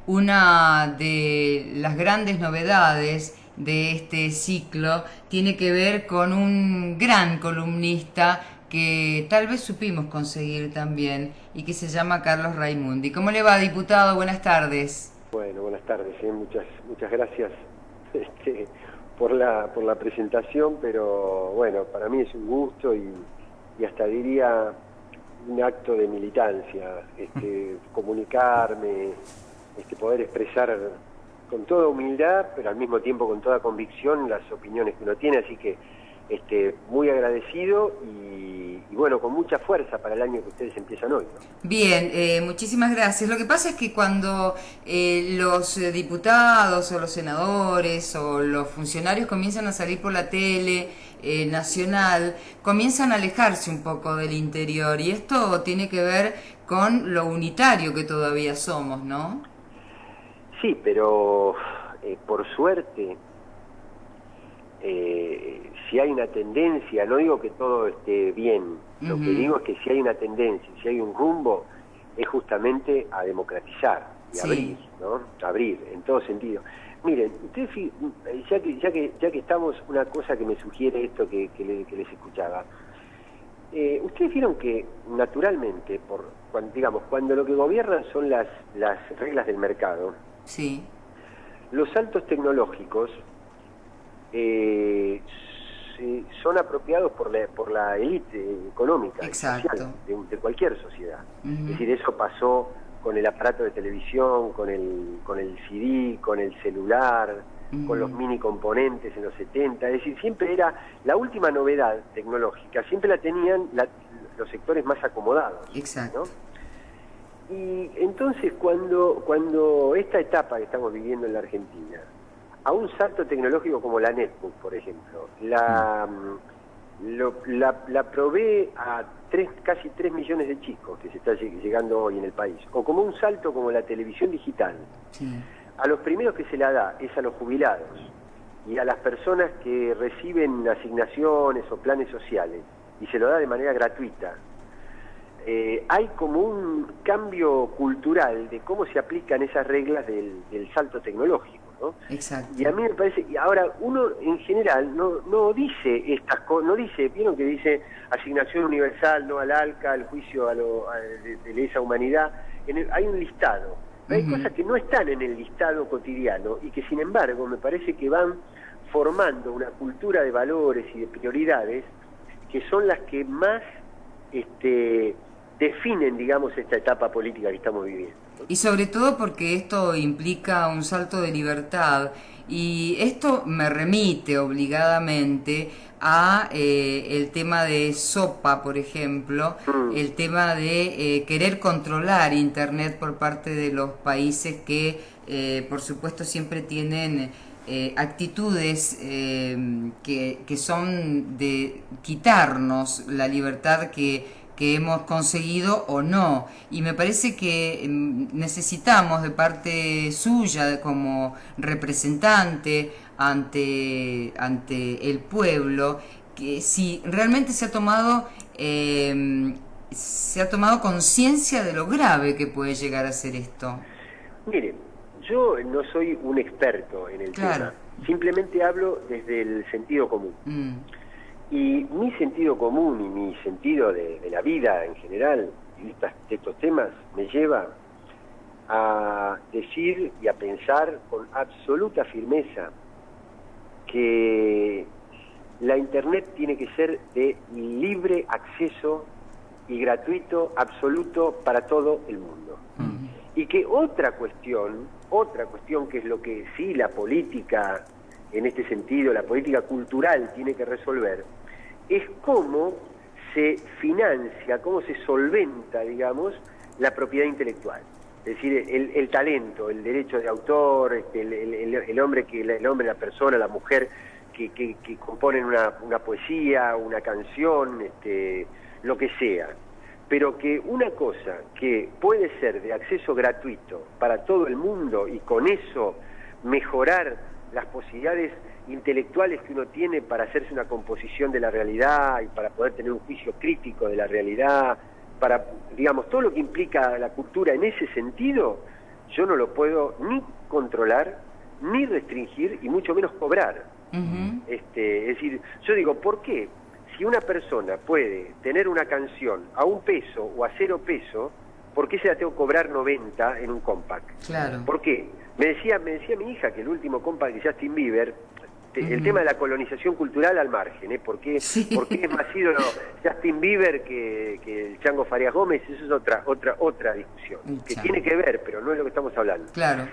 una de las grandes novedades de este ciclo tiene que ver con un gran columnista que tal vez supimos conseguir también y que se llama Carlos Raimundi. ¿Cómo le va, diputado? Buenas tardes. Bueno, buenas tardes, muchas gracias este, por la presentación, pero bueno, para mí es un gusto y hasta diría un acto de militancia, comunicarme, poder expresar con toda humildad, pero al mismo tiempo con toda convicción las opiniones que uno tiene, así que muy agradecido y bueno, con mucha fuerza para el año que ustedes empiezan hoy, ¿no? Bien, muchísimas gracias. Lo que pasa es que cuando los diputados o los senadores o los funcionarios comienzan a salir por la tele nacional, comienzan a alejarse un poco del interior y esto tiene que ver con lo unitario que todavía somos, ¿no? Sí, pero por suerte, si hay una tendencia, no digo que todo esté bien, lo que digo es que si hay una tendencia, si hay un rumbo, es justamente a democratizar y abrir, Sí. ¿no? Abrir, en todo sentido. Miren, ustedes, ya que estamos, una cosa que me sugiere esto que les escuchaba, ustedes vieron que naturalmente, cuando lo que gobiernan son las reglas del mercado, Sí, los saltos tecnológicos son apropiados por la élite económica y social exacto. de cualquier sociedad. Es Ujú. decir, eso pasó con el aparato de televisión, con el CD, con el celular, con los Ujú. mini componentes en los 70. Es decir, siempre era la última novedad tecnológica, siempre la tenían los sectores más acomodados, Exacto. ¿no? Y entonces cuando esta etapa que estamos viviendo en la Argentina, a un salto tecnológico como la netbook, por ejemplo, Mm. la provee a casi 3 millones de chicos que se está llegando hoy en el país, o como un salto como la televisión digital, Sí. a los primeros que se la da es a los jubilados y a las personas que reciben asignaciones o planes sociales, y se lo da de manera gratuita. Hay como un cambio cultural de cómo se aplican esas reglas del salto tecnológico, ¿no? Y Exacto. a mí me parece, y ahora uno en general no dice estas cosas, no dice, vieron que dice asignación universal, no al ALCA, al juicio de lesa humanidad, hay un listado, pero hay Ujú. cosas que no están en el listado cotidiano y que sin embargo me parece que van formando una cultura de valores y de prioridades que son las que más definen, digamos, esta etapa política que estamos viviendo, ¿no? Y sobre todo porque esto implica un salto de libertad y esto me remite obligadamente a el tema de Sopa, por ejemplo, Mm, el tema de querer controlar Internet por parte de los países que, por supuesto, siempre tienen actitudes que son de quitarnos la libertad que hemos conseguido o no. Y me parece que necesitamos de parte suya como representante ante el pueblo, que si realmente se ha tomado conciencia de lo grave que puede llegar a ser esto. Miren, yo no soy un experto en el Claro. tema, simplemente hablo desde el sentido común. Mm. Y mi sentido común y mi sentido de la vida en general, de estos temas, me lleva a decir y a pensar con absoluta firmeza que la Internet tiene que ser de libre acceso y gratuito absoluto para todo el mundo. Mm. Y que otra cuestión que es lo que sí la política, en este sentido, la política cultural tiene que resolver, es cómo se financia, cómo se solventa, digamos, la propiedad intelectual. Es decir, el talento, el derecho de autor, el hombre, la persona, la mujer que componen una poesía, una canción, lo que sea. Pero que una cosa que puede ser de acceso gratuito para todo el mundo y con eso mejorar las posibilidades intelectuales que uno tiene para hacerse una composición de la realidad y para poder tener un juicio crítico de la realidad, para, digamos, todo lo que implica la cultura en ese sentido, yo no lo puedo ni controlar, ni restringir, y mucho menos cobrar. Es decir, yo digo, ¿por qué? Si una persona puede tener una canción a $1 o a $0, ¿por qué se la tengo que cobrar 90 en un compact? Claro. ¿Por qué? Me decía mi hija que el último compact de Justin Bieber, el tema de la colonización cultural al margen, ¿por qué es más ídolo Justin Bieber que el Chango Farías Gómez? Eso es otra discusión, que tiene que ver, pero no es lo que estamos hablando. Claro.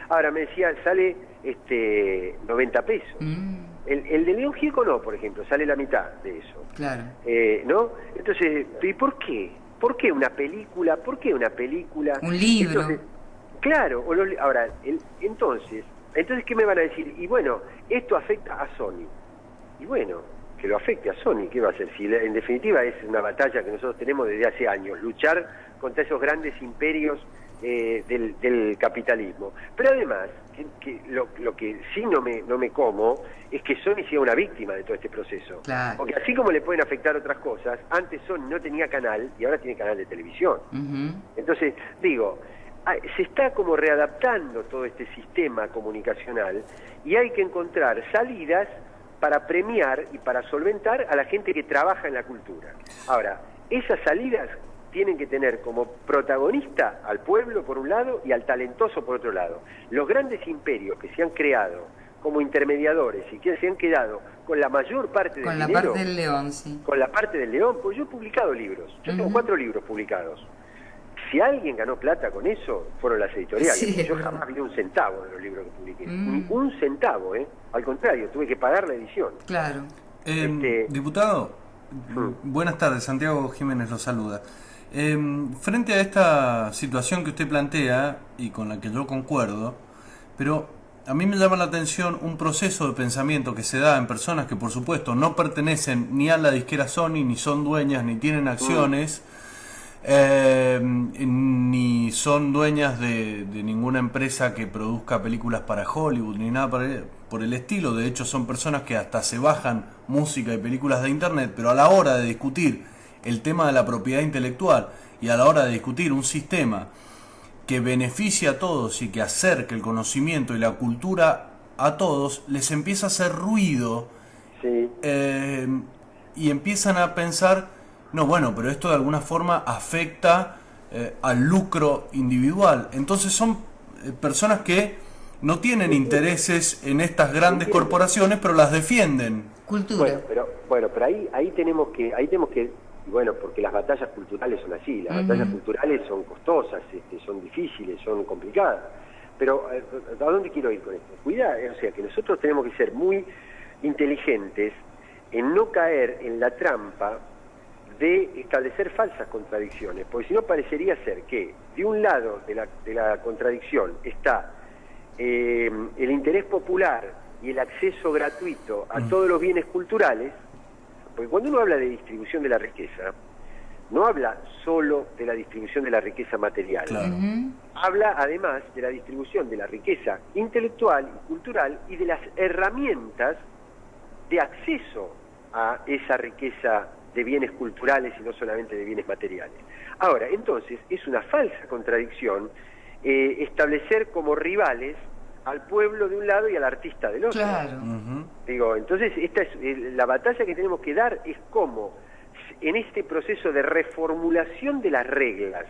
Ahora me decía, sale $90. El de León Gieco no, por ejemplo, sale la mitad de eso. Claro. ¿No? Entonces, ¿y por qué? ¿Por qué una película? ¿Por qué una película? Un libro. Entonces, claro, ahora, entonces, ¿qué me van a decir? Y bueno, esto afecta a Sony. Y bueno, que lo afecte a Sony, ¿qué va a hacer? Si en definitiva es una batalla que nosotros tenemos desde hace años, luchar contra esos grandes imperios del capitalismo. Pero además, lo que sí no me como es que Sony sea una víctima de todo este proceso. Claro. Porque así como le pueden afectar otras cosas, antes Sony no tenía canal y ahora tiene canal de televisión. Entonces, digo, se está como readaptando todo este sistema comunicacional y hay que encontrar salidas para premiar y para solventar a la gente que trabaja en la cultura. Ahora, esas salidas tienen que tener como protagonista al pueblo por un lado y al talentoso por otro lado. Los grandes imperios que se han creado como intermediadores y que se han quedado con la mayor parte del dinero... Con la parte del león, sí. Con la parte del león, pues yo he publicado libros. Yo tengo 4 libros publicados. Si alguien ganó plata con eso, fueron las editoriales. Sí, yo jamás vi un centavo de los libros que publiqué. Ni un centavo, ¿eh? Al contrario, tuve que pagar la edición. Claro. Diputado, buenas tardes. Santiago Jiménez lo saluda. Frente a esta situación que usted plantea, y con la que yo concuerdo, pero a mí me llama la atención un proceso de pensamiento que se da en personas que, por supuesto, no pertenecen ni a la disquera Sony, ni son dueñas, ni tienen acciones... ni son dueñas de ninguna empresa que produzca películas para Hollywood ni nada por el estilo. De hecho, son personas que hasta se bajan música y películas de internet, pero a la hora de discutir el tema de la propiedad intelectual y a la hora de discutir un sistema que beneficie a todos y que acerque el conocimiento y la cultura a todos, les empieza a hacer ruido. Sí. Y empiezan a pensar: no, bueno, pero esto de alguna forma afecta al lucro individual. Entonces son personas que no tienen intereses en estas grandes corporaciones, pero las defienden. Cultura. Bueno, pero ahí tenemos que, bueno, porque las batallas culturales son así, las batallas culturales son costosas, son difíciles, son complicadas. Pero ¿a dónde quiero ir con esto? Cuidado, o sea, que nosotros tenemos que ser muy inteligentes en no caer en la trampa de establecer falsas contradicciones, porque si no parecería ser que de un lado de la contradicción está el interés popular y el acceso gratuito a todos los bienes culturales, porque cuando uno habla de distribución de la riqueza, no habla solo de la distribución de la riqueza material, claro. Habla además de la distribución de la riqueza intelectual y cultural y de las herramientas de acceso a esa riqueza de bienes culturales y no solamente de bienes materiales. Ahora, entonces, es una falsa contradicción establecer como rivales al pueblo de un lado y al artista del otro. Claro. Digo, entonces, esta es la batalla que tenemos que dar, es cómo en este proceso de reformulación de las reglas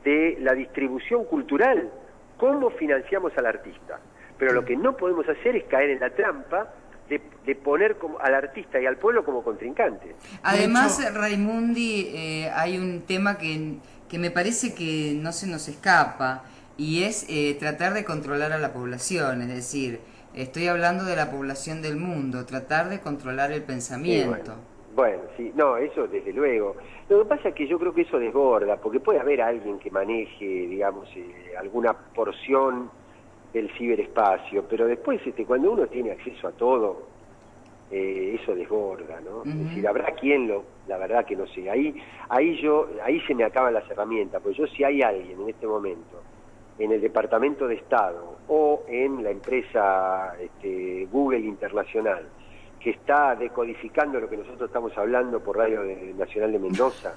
de la distribución cultural, cómo financiamos al artista. Pero lo que no podemos hacer es caer en la trampa de poner al artista y al pueblo como contrincantes. Además, Raimundi, hay un tema que me parece que no se nos escapa, y es tratar de controlar a la población, es decir, estoy hablando de la población del mundo, tratar de controlar el pensamiento. Sí, bueno, sí, no, eso desde luego. Lo que pasa es que yo creo que eso desborda, porque puede haber alguien que maneje, digamos, alguna porción del ciberespacio, pero después cuando uno tiene acceso a todo, eso desborda, ¿no? Es decir, habrá quien la verdad que no sé, ahí se me acaban las herramientas, porque si hay alguien en este momento en el Departamento de Estado o en la empresa Google Internacional que está decodificando lo que nosotros estamos hablando por Radio Nacional de Mendoza,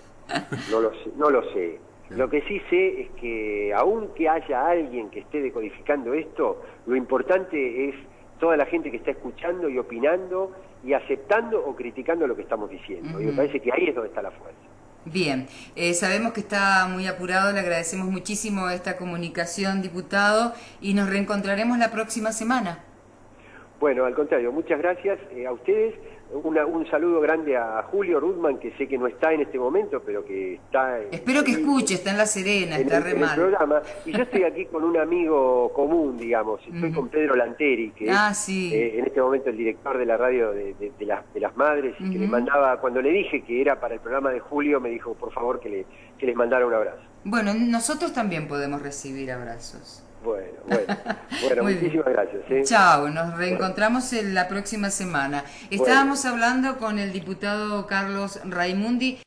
no lo sé. Lo que sí sé es que aunque haya alguien que esté decodificando esto, lo importante es toda la gente que está escuchando y opinando y aceptando o criticando lo que estamos diciendo. Y me parece que ahí es donde está la fuerza. Bien, sabemos que está muy apurado, le agradecemos muchísimo esta comunicación, diputado, y nos reencontraremos la próxima semana. Bueno, al contrario, muchas gracias a ustedes. Un saludo grande a Julio Rudman, que sé que no está en este momento, pero que está... Espero que escuche, está en La Serena, está re en el mal. programa. Y yo estoy aquí con un amigo común, digamos. Estoy con Pedro Lanteri, que es sí. En este momento el director de la radio de las madres, y que le mandaba, cuando le dije que era para el programa de Julio, me dijo, por favor, que les mandara un abrazo. Bueno, nosotros también podemos recibir abrazos. Bueno, muchísimas gracias. Chao, nos reencontramos en la próxima semana. Estábamos hablando con el diputado Carlos Raimundi.